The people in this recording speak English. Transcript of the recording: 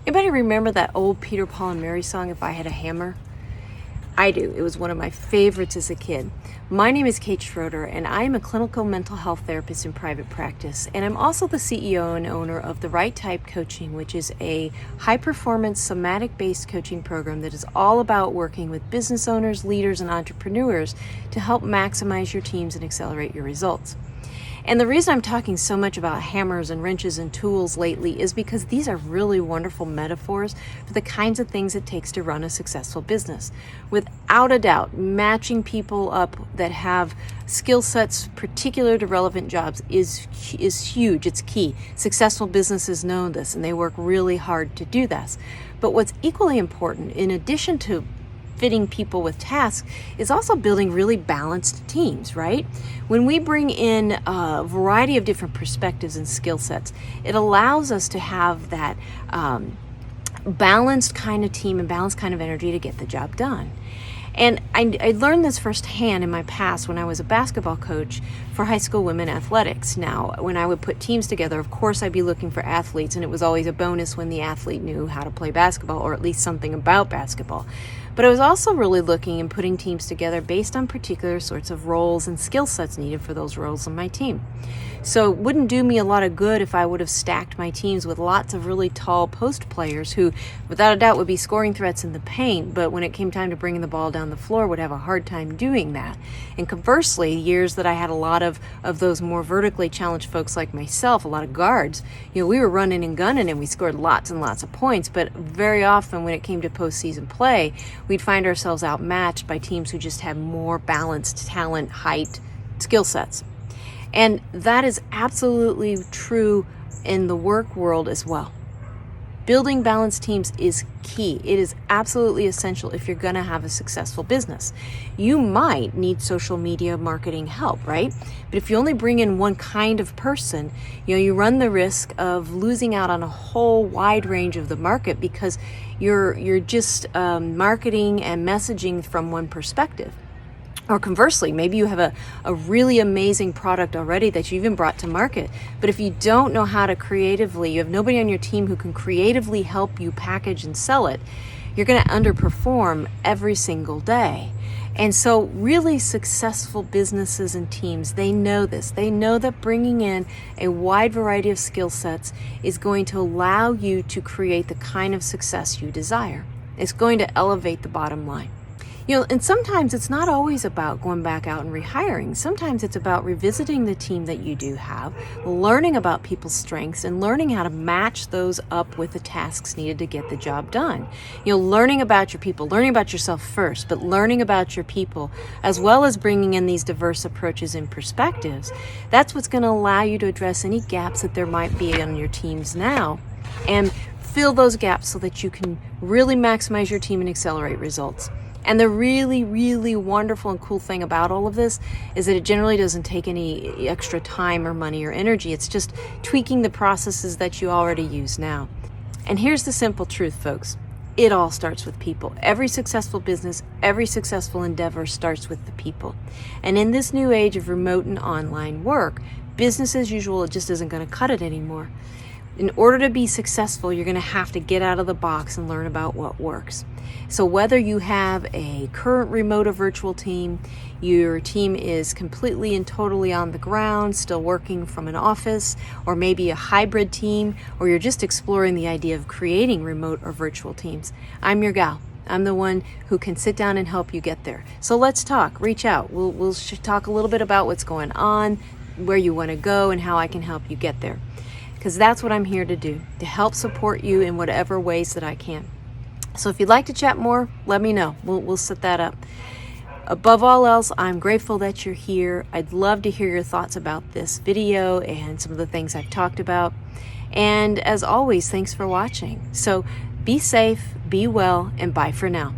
Anybody remember that old Peter, Paul, and Mary song, If I Had a Hammer? I do. It was one of my favorites as a kid. My name is Kate Schroeder, and I am a clinical mental health therapist in private practice. And I'm also the CEO and owner of The Right Type Coaching, which is a high-performance, somatic-based coaching program that is all about working with business owners, leaders, and entrepreneurs to help maximize your teams and accelerate your results. And the reason I'm talking so much about hammers and wrenches and tools lately is because these are really wonderful metaphors for the kinds of things it takes to run a successful business. Without a doubt, matching people up that have skill sets particular to relevant jobs is huge. It's key. Successful businesses know this, and they work really hard to do this. But what's equally important, in addition to fitting people with tasks, is also building really balanced teams, right? When we bring in a variety of different perspectives and skill sets, it allows us to have that balanced kind of team and balanced kind of energy to get the job done. And I learned this firsthand in my past when I was a basketball coach for high school women athletics. Now, when I would put teams together, of course, I'd be looking for athletes, and it was always a bonus when the athlete knew how to play basketball, or at least something about basketball. But I was also really looking and putting teams together based on particular sorts of roles and skill sets needed for those roles on my team. So it wouldn't do me a lot of good if I would have stacked my teams with lots of really tall post players who, without a doubt, would be scoring threats in the paint, but when it came time to bringing the ball down the floor, would have a hard time doing that. And conversely, years that I had a lot of those more vertically challenged folks like myself, a lot of guards, we were running and gunning and we scored lots and lots of points, but very often when it came to postseason play, we'd find ourselves outmatched by teams who just had more balanced talent, height, skill sets. And that is absolutely true in the work world as well. Building balanced teams is key. It is absolutely essential if you're going to have a successful business. You might need social media marketing help, right? But if you only bring in one kind of person, you run the risk of losing out on a whole wide range of the market because you're just marketing and messaging from one perspective. Or conversely, maybe you have a really amazing product already that you even brought to market. But if you don't know how to creatively, you have nobody on your team who can creatively help you package and sell it, you're going to underperform every single day. And so really successful businesses and teams, they know this. They know that bringing in a wide variety of skill sets is going to allow you to create the kind of success you desire. It's going to elevate the bottom line. And sometimes it's not always about going back out and rehiring. Sometimes it's about revisiting the team that you do have, learning about people's strengths, and learning how to match those up with the tasks needed to get the job done. Learning about your people, learning about yourself first, but learning about your people, as well as bringing in these diverse approaches and perspectives. That's what's going to allow you to address any gaps that there might be on your teams now, and fill those gaps so that you can really maximize your team and accelerate results. And the really, really wonderful and cool thing about all of this is that it generally doesn't take any extra time or money or energy. It's just tweaking the processes that you already use now. And here's the simple truth, folks. It all starts with people. Every successful business, every successful endeavor starts with the people. And in this new age of remote and online work, business as usual, it just isn't going to cut it anymore. In order to be successful, you're going to have to get out of the box and learn about what works. So whether you have a current remote or virtual team, your team is completely and totally on the ground, still working from an office, or maybe a hybrid team, or you're just exploring the idea of creating remote or virtual teams, I'm your gal. I'm the one who can sit down and help you get there. So let's talk, reach out. We'll talk a little bit about what's going on, where you want to go, and how I can help you get there. Because that's what I'm here to do, to help support you in whatever ways that I can. So if you'd like to chat more, let me know. We'll set that up. Above all else, I'm grateful that you're here. I'd love to hear your thoughts about this video and some of the things I've talked about. And as always, thanks for watching. So be safe, be well, and bye for now.